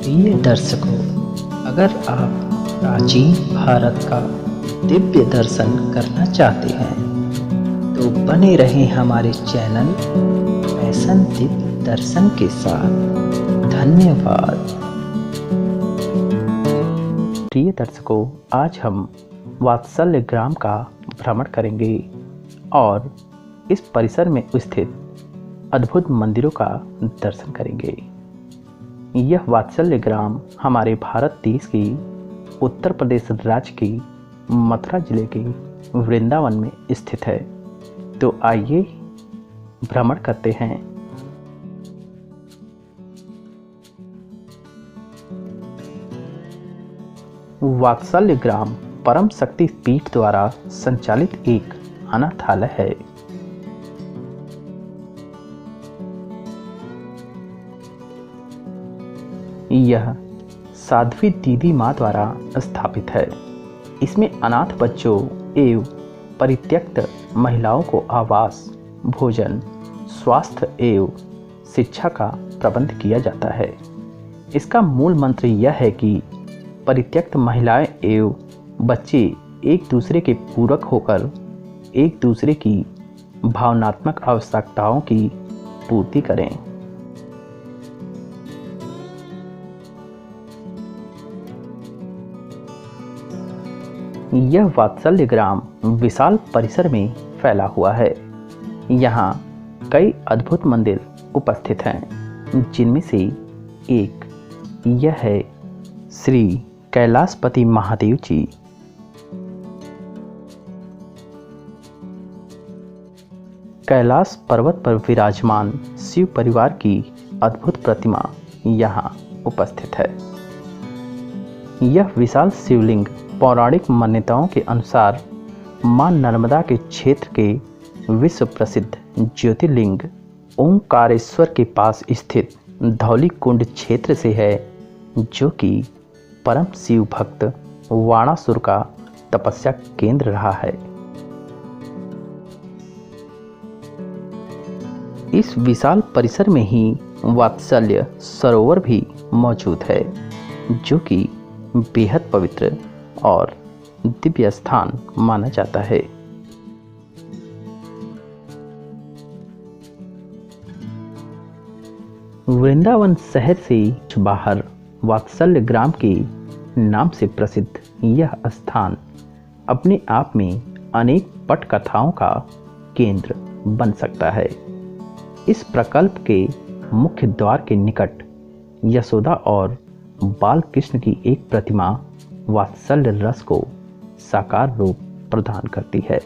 प्रिय दर्शकों, अगर आप प्राचीन भारत का दिव्य दर्शन करना चाहते हैं तो बने रहें हमारे चैनल फैशन दिव्य दर्शन के साथ। धन्यवाद। प्रिय दर्शकों, आज हम वात्सल्य ग्राम का भ्रमण करेंगे और इस परिसर में स्थित अद्भुत मंदिरों का दर्शन करेंगे। यह वात्सल्य ग्राम हमारे भारत देश की उत्तर प्रदेश राज्य की मथुरा जिले के वृंदावन में स्थित है। तो आइए भ्रमण करते हैं। वात्सल्य ग्राम परम शक्ति पीठ द्वारा संचालित एक अनाथालय है। यह साध्वी दीदी माँ द्वारा स्थापित है। इसमें अनाथ बच्चों एवं परित्यक्त महिलाओं को आवास, भोजन, स्वास्थ्य एवं शिक्षा का प्रबंध किया जाता है। इसका मूल मंत्र यह है कि परित्यक्त महिलाएं एवं बच्चे एक दूसरे के पूरक होकर एक दूसरे की भावनात्मक आवश्यकताओं की पूर्ति करें। यह वात्सल्य ग्राम विशाल परिसर में फैला हुआ है। यहाँ कई अद्भुत मंदिर उपस्थित हैं, जिनमें से एक यह है श्री कैलाशपति महादेव जी। कैलाश पर्वत पर विराजमान शिव परिवार की अद्भुत प्रतिमा यहाँ उपस्थित है। यह विशाल शिवलिंग पौराणिक मान्यताओं के अनुसार मां नर्मदा के क्षेत्र के विश्व प्रसिद्ध ज्योतिर्लिंग ओंकारेश्वर के पास स्थित धौली कुंड क्षेत्र से है, जो कि परम शिव भक्त वाणासुर का तपस्या केंद्र रहा है। इस विशाल परिसर में ही वात्सल्य सरोवर भी मौजूद है, जो कि बेहद पवित्र और दिव्य स्थान माना जाता है। वृंदावन शहर से बाहर वात्सल्य ग्राम के नाम से प्रसिद्ध यह स्थान अपने आप में अनेक पट कथाओं का केंद्र बन सकता है। इस प्रकल्प के मुख्य द्वार के निकट यशोदा और बाल कृष्ण की एक प्रतिमा वात्सल्य रस को साकार रूप प्रदान करती है।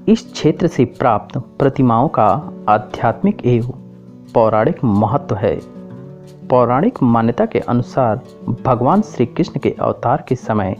इस क्षेत्र से प्राप्त प्रतिमाओं का आध्यात्मिक एवं पौराणिक महत्व है। पौराणिक मान्यता के अनुसार भगवान श्री कृष्ण के अवतार के समय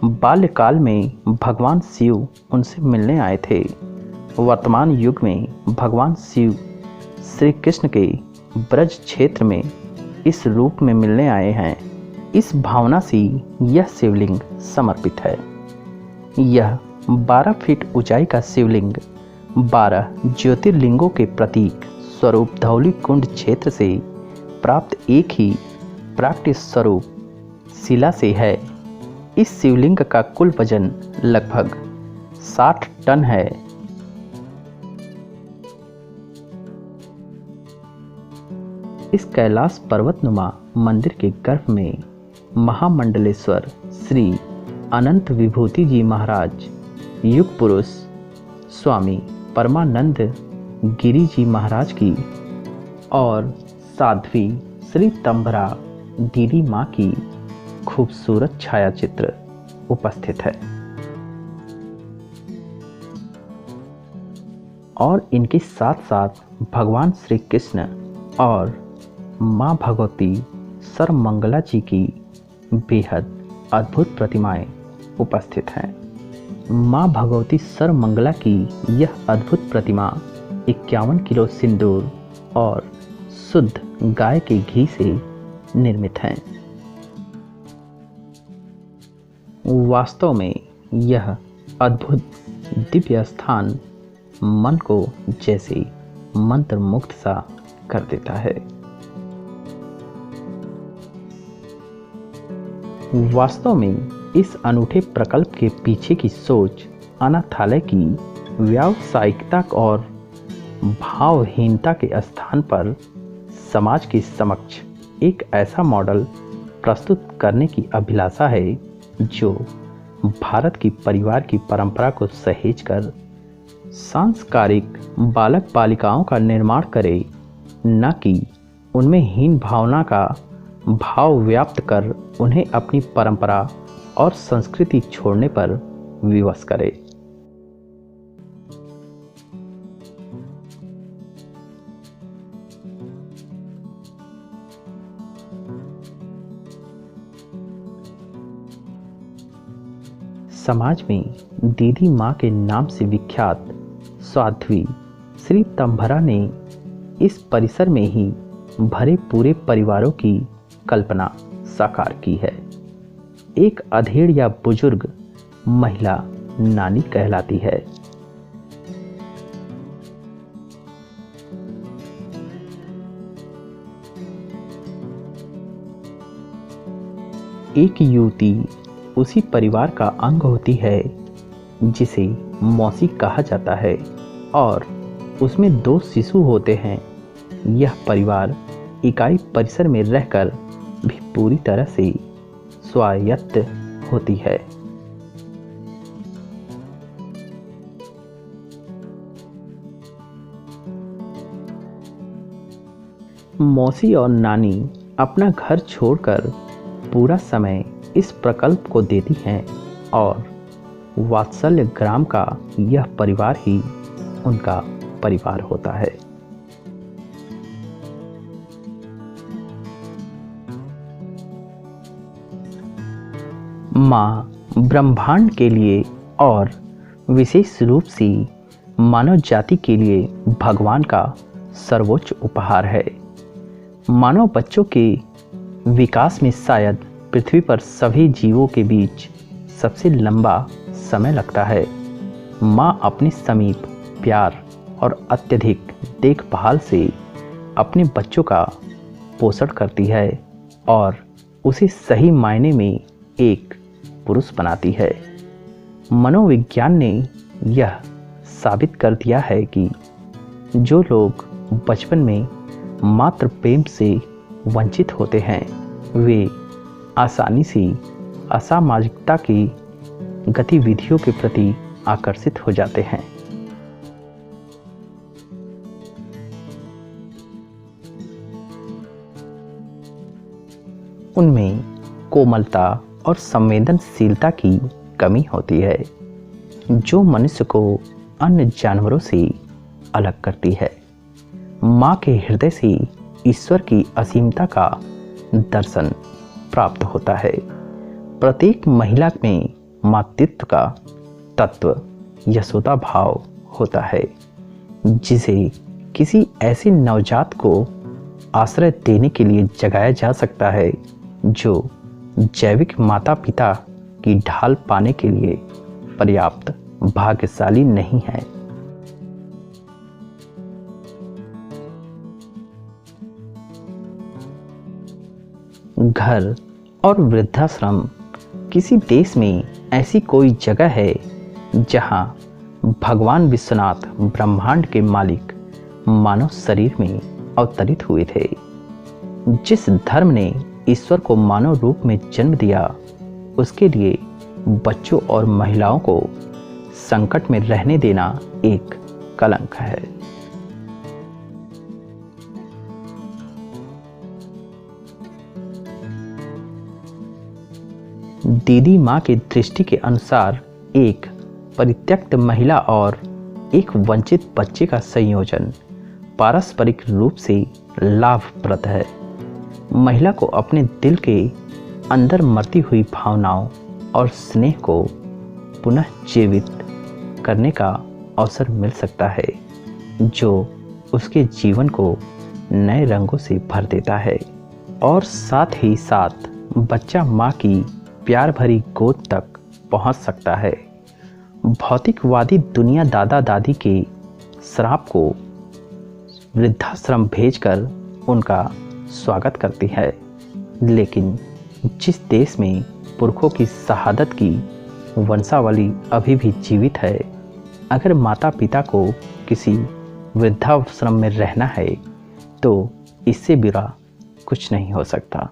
बाल्यकाल में भगवान शिव उनसे मिलने आए थे। वर्तमान युग में भगवान शिव श्री कृष्ण के ब्रज क्षेत्र में इस रूप में मिलने आए हैं। इस भावना से यह शिवलिंग समर्पित है। यह 12 फीट ऊंचाई का शिवलिंग 12 ज्योतिर्लिंगों के प्रतीक स्वरूप धौली कुंड क्षेत्र से प्राप्त एक ही प्राकृतिक स्वरूप शिला से है। इस शिवलिंग का कुल वजन लगभग 60 टन है। इस कैलाश पर्वतनुमा मंदिर के गर्भ में महामंडलेश्वर श्री अनंत विभूति जी महाराज, युग पुरुष स्वामी परमानंद गिरी जी महाराज की और साध्वी श्री तंभरा दीदी माँ की खूबसूरत छायाचित्र उपस्थित है और इनके साथ साथ भगवान श्री कृष्ण और माँ भगवती सर्वमंगला जी की बेहद अद्भुत प्रतिमाएं उपस्थित हैं। माँ भगवती सर्वमंगला की यह अद्भुत प्रतिमा 51 किलो सिंदूर और शुद्ध गाय के घी से निर्मित है। वास्तव में यह अद्भुत दिव्य स्थान मन को जैसे मंत्र मुग्ध सा कर देता है। वास्तव में इस अनूठे प्रकल्प के पीछे की सोच अनाथालय की व्यावसायिकता और भावहीनता के स्थान पर समाज के समक्ष एक ऐसा मॉडल प्रस्तुत करने की अभिलाषा है जो भारत की परिवार की परंपरा को सहेजकर सांस्कारिक बालक बालिकाओं का निर्माण करे, न कि उनमें हीन भावना का भाव व्याप्त कर उन्हें अपनी परंपरा और संस्कृति छोड़ने पर विवश करे। समाज में दीदी माँ के नाम से विख्यात साध्वी श्री तंभरा ने इस परिसर में ही भरे पूरे परिवारों की कल्पना साकार की है। एक अधेड़ या बुजुर्ग महिला नानी कहलाती है। एक युवती उसी परिवार का अंग होती है जिसे मौसी कहा जाता है और उसमें 2 शिशु होते हैं। यह परिवार इकाई परिसर में रहकर भी पूरी तरह से स्वायत्त होती है। मौसी और नानी अपना घर छोड़कर पूरा समय इस प्रकल्प को देती हैं और वात्सल्य ग्राम का यह परिवार ही उनका परिवार होता है। माँ ब्रह्मांड के लिए और विशेष रूप से मानव जाति के लिए भगवान का सर्वोच्च उपहार है। मानव बच्चों के विकास में शायद पृथ्वी पर सभी जीवों के बीच सबसे लंबा समय लगता है। माँ अपने समीप प्यार और अत्यधिक देखभाल से अपने बच्चों का पोषण करती है और उसे सही मायने में एक पुरुष बनाती है। मनोविज्ञान ने यह साबित कर दिया है कि जो लोग बचपन में मातृ प्रेम से वंचित होते हैं वे आसानी से असामाजिकता की गतिविधियों के प्रति आकर्षित हो जाते हैं। उनमें कोमलता और संवेदनशीलता की कमी होती है जो मनुष्य को अन्य जानवरों से अलग करती है। माँ के हृदय से ईश्वर की असीमता का दर्शन प्राप्त होता है। प्रत्येक महिला में मातृत्व का तत्व यशोदा भाव होता है जिसे किसी ऐसे नवजात को आश्रय देने के लिए जगाया जा सकता है जो जैविक माता पिता की ढाल पाने के लिए पर्याप्त भाग्यशाली नहीं है। घर और वृद्धाश्रम किसी देश में ऐसी कोई जगह है जहां भगवान विश्वनाथ ब्रह्मांड के मालिक मानव शरीर में अवतरित हुए थे। जिस धर्म ने ईश्वर को मानव रूप में जन्म दिया उसके लिए बच्चों और महिलाओं को संकट में रहने देना एक कलंक है। दीदी माँ की दृष्टि के अनुसार एक परित्यक्त महिला और एक वंचित बच्चे का संयोजन पारस्परिक रूप से लाभप्रद है। महिला को अपने दिल के अंदर मरती हुई भावनाओं और स्नेह को पुनः जीवित करने का अवसर मिल सकता है जो उसके जीवन को नए रंगों से भर देता है और साथ ही साथ बच्चा माँ की प्यार भरी गोद तक पहुंच सकता है। भौतिकवादी दुनिया दादा दादी के श्राप को वृद्धाश्रम भेजकर उनका स्वागत करती है। लेकिन जिस देश में पुरखों की शहादत की वंशावली अभी भी जीवित है, अगर माता पिता को किसी वृद्धाश्रम में रहना है तो इससे बुरा कुछ नहीं हो सकता।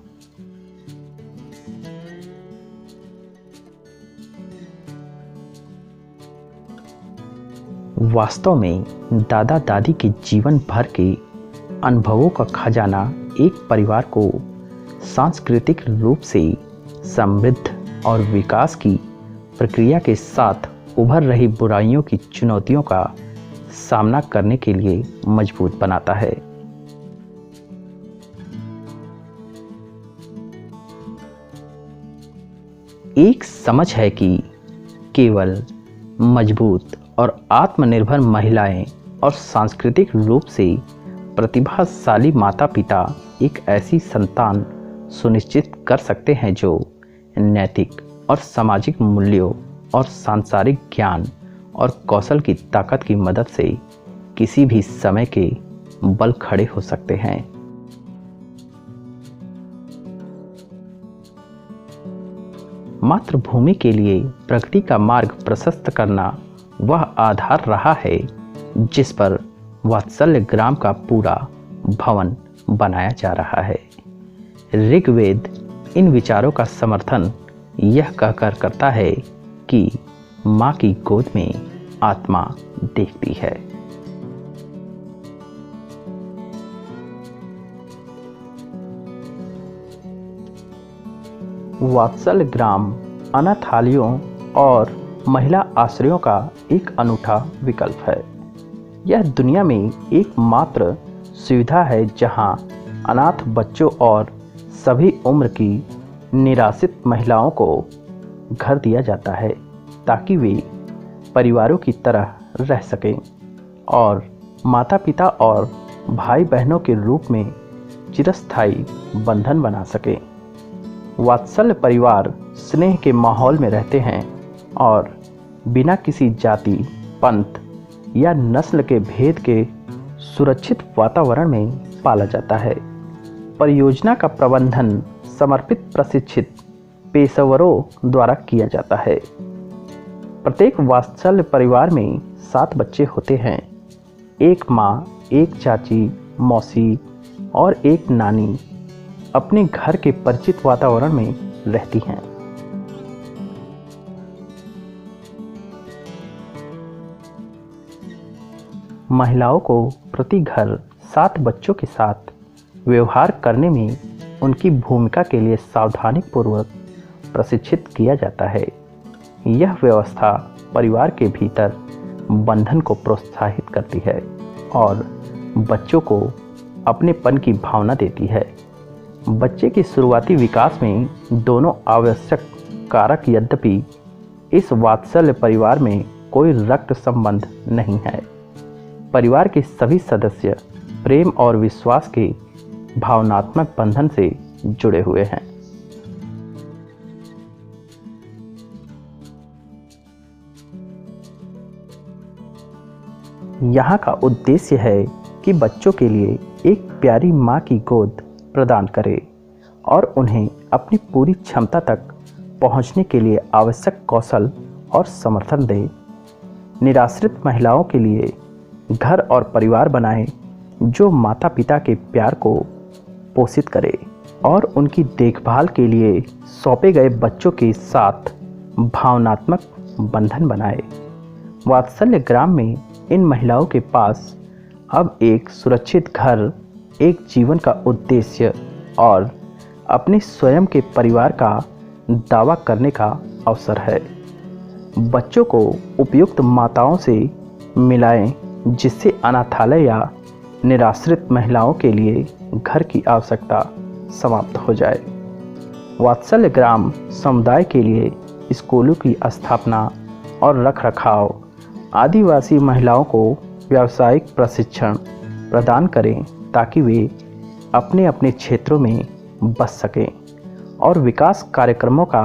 वास्तव में दादा दादी के जीवन भर के अनुभवों का खजाना एक परिवार को सांस्कृतिक रूप से समृद्ध और विकास की प्रक्रिया के साथ उभर रही बुराइयों की चुनौतियों का सामना करने के लिए मजबूत बनाता है। एक समझ है कि केवल मजबूत और आत्मनिर्भर महिलाएं और सांस्कृतिक रूप से प्रतिभाशाली माता पिता एक ऐसी संतान सुनिश्चित कर सकते हैं जो नैतिक और सामाजिक मूल्यों और सांसारिक ज्ञान और कौशल की ताकत की मदद से किसी भी समय के बल खड़े हो सकते हैं। मातृभूमि के लिए प्रगति का मार्ग प्रशस्त करना वह आधार रहा है जिस पर वात्सल्य ग्राम का पूरा भवन बनाया जा रहा है। ऋग्वेद इन विचारों का समर्थन यह कहकर करता है कि माँ की गोद में आत्मा देखती है। वात्सल्य ग्राम अनाथालयों और महिला आश्रयों का एक अनूठा विकल्प है। यह दुनिया में एकमात्र सुविधा है जहां अनाथ बच्चों और सभी उम्र की निराश्रित महिलाओं को घर दिया जाता है ताकि वे परिवारों की तरह रह सकें और माता पिता और भाई बहनों के रूप में चिरस्थायी बंधन बना सकें। वात्सल्य परिवार स्नेह के माहौल में रहते हैं और बिना किसी जाति, पंथ या नस्ल के भेद के सुरक्षित वातावरण में पाला जाता है। परियोजना का प्रबंधन समर्पित प्रशिक्षित पेशेवरों द्वारा किया जाता है। प्रत्येक वात्सल्य परिवार में 7 बच्चे होते हैं। एक माँ, एक चाची, मौसी और एक नानी अपने घर के परिचित वातावरण में रहती हैं। महिलाओं को प्रति घर 7 बच्चों के साथ व्यवहार करने में उनकी भूमिका के लिए सावधानीपूर्वक प्रशिक्षित किया जाता है। यह व्यवस्था परिवार के भीतर बंधन को प्रोत्साहित करती है और बच्चों को अपनेपन की भावना देती है। बच्चे के शुरुआती विकास में दोनों आवश्यक कारक, यद्यपि इस वात्सल्य परिवार में कोई रक्त संबंध नहीं है। परिवार के सभी सदस्य प्रेम और विश्वास के भावनात्मक बंधन से जुड़े हुए हैं। यहाँ का उद्देश्य है कि बच्चों के लिए एक प्यारी माँ की गोद प्रदान करे और उन्हें अपनी पूरी क्षमता तक पहुँचने के लिए आवश्यक कौशल और समर्थन दे। निराश्रित महिलाओं के लिए घर और परिवार बनाएं जो माता पिता के प्यार को पोषित करे और उनकी देखभाल के लिए सौंपे गए बच्चों के साथ भावनात्मक बंधन बनाए। वात्सल्य ग्राम में इन महिलाओं के पास अब एक सुरक्षित घर, एक जीवन का उद्देश्य और अपने स्वयं के परिवार का दावा करने का अवसर है। बच्चों को उपयुक्त माताओं से मिलाएं जिससे अनाथालय या निराश्रित महिलाओं के लिए घर की आवश्यकता समाप्त हो जाए। वात्सल्य ग्राम समुदाय के लिए स्कूलों की स्थापना और रखरखाव, आदिवासी महिलाओं को व्यावसायिक प्रशिक्षण प्रदान करें ताकि वे अपने अपने क्षेत्रों में बस सकें और विकास कार्यक्रमों का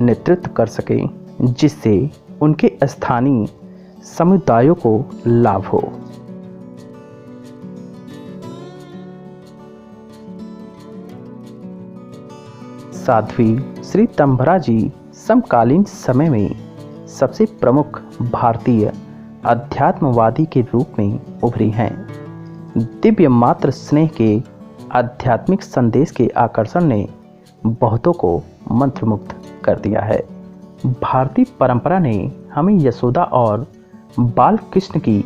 नेतृत्व कर सकें जिससे उनके स्थानीय समुदायों को लाभ हो। साध्वी श्री तंभरा जी समकालीन समय में सबसे प्रमुख भारतीय अध्यात्मवादी के रूप में उभरी हैं। दिव्य मात्र स्नेह के आध्यात्मिक संदेश के आकर्षण ने बहुतों को मंत्रमुग्ध कर दिया है। भारतीय परंपरा ने हमें यशोदा और बाल कृष्ण की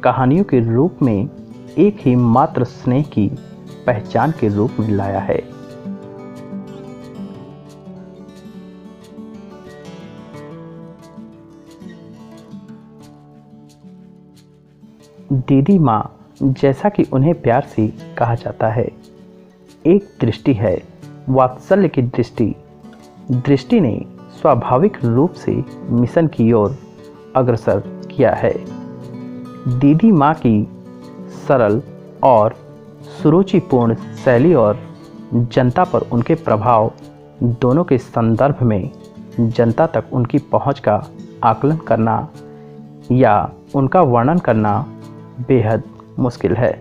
कहानियों के रूप में एक ही मात्र स्नेह की पहचान के रूप में लाया है। दीदी माँ, जैसा कि उन्हें प्यार से कहा जाता है, एक दृष्टि है, वात्सल्य की दृष्टि। दृष्टि ने स्वाभाविक रूप से मिशन की ओर अग्रसर किया है। दीदी माँ की सरल और सुरुचिपूर्ण शैली और जनता पर उनके प्रभाव दोनों के संदर्भ में जनता तक उनकी पहुँच का आकलन करना या उनका वर्णन करना बेहद मुश्किल है।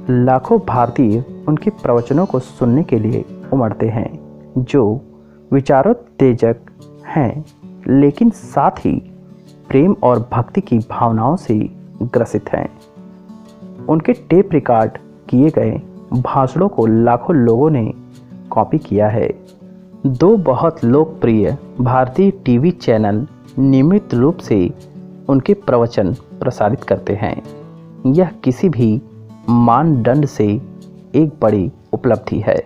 लाखों भारतीय उनके प्रवचनों को सुनने के लिए उमड़ते हैं, जो विचारोत्तेजक हैं लेकिन साथ ही प्रेम और भक्ति की भावनाओं से ग्रसित हैं। उनके टेप रिकॉर्ड किए गए भाषणों को लाखों लोगों ने कॉपी किया है। दो बहुत लोकप्रिय भारतीय टीवी चैनल नियमित रूप से उनके प्रवचन प्रसारित करते हैं। यह किसी भी मानदंड से एक बड़ी उपलब्धि है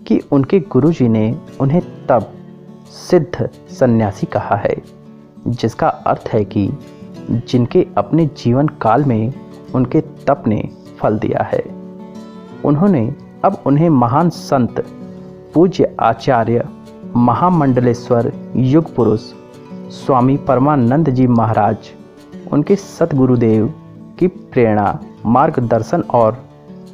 कि उनके गुरुजी ने उन्हें तब सिद्ध सन्यासी कहा है, जिसका अर्थ है कि जिनके अपने जीवन काल में उनके तप ने फल दिया है। उन्होंने अब उन्हें महान संत, पूज्य आचार्य, महामंडलेश्वर युग पुरुष स्वामी परमानंद जी महाराज, उनके सतगुरुदेव की प्रेरणा, मार्गदर्शन और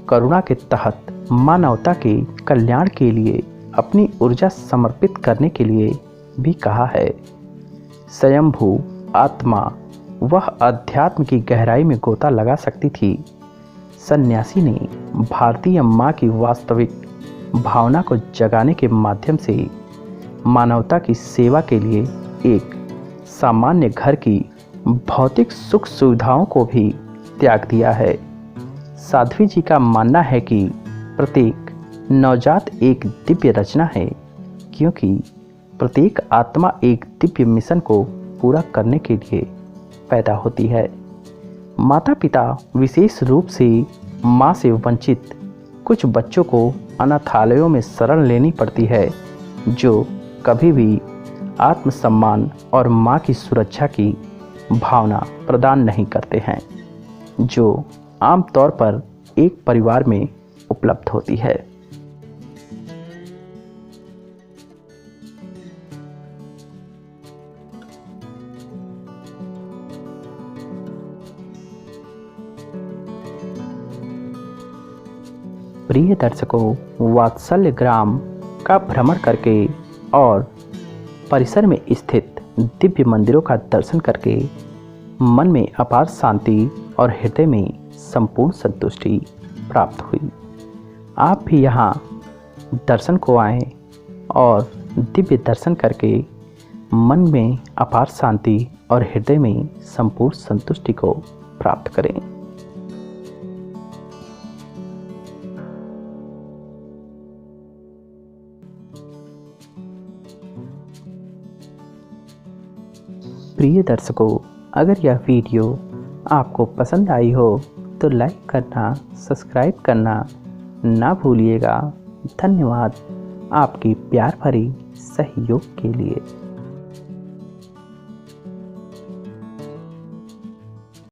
करुणा के तहत मानवता के कल्याण के लिए अपनी ऊर्जा समर्पित करने के लिए भी कहा है। स्वयंभू आत्मा वह अध्यात्म की गहराई में गोता लगा सकती थी। सन्यासी ने भारतीय माँ की वास्तविक भावना को जगाने के माध्यम से मानवता की सेवा के लिए एक सामान्य घर की भौतिक सुख सुविधाओं को भी त्याग दिया है। साध्वी जी का मानना है कि प्रत्येक नवजात एक दिव्य रचना है, क्योंकि प्रत्येक आत्मा एक दिव्य मिशन को पूरा करने के लिए पैदा होती है। माता पिता, विशेष रूप से माँ से वंचित कुछ बच्चों को अनाथालयों में शरण लेनी पड़ती है, जो कभी भी आत्मसम्मान और माँ की सुरक्षा की भावना प्रदान नहीं करते हैं, जो आमतौर पर एक परिवार में उपलब्ध होती है। प्रिय दर्शकों, वात्सल्य ग्राम का भ्रमण करके और परिसर में स्थित दिव्य मंदिरों का दर्शन करके मन में अपार शांति और हृदय में संपूर्ण संतुष्टि प्राप्त हुई। आप भी यहाँ दर्शन को आएं और दिव्य दर्शन करके मन में अपार शांति और हृदय में संपूर्ण संतुष्टि को प्राप्त करें। प्रिय दर्शकों, अगर यह वीडियो आपको पसंद आई हो तो लाइक करना, सब्सक्राइब करना ना भूलिएगा। धन्यवाद आपकी प्यार भरी सहयोग के लिए।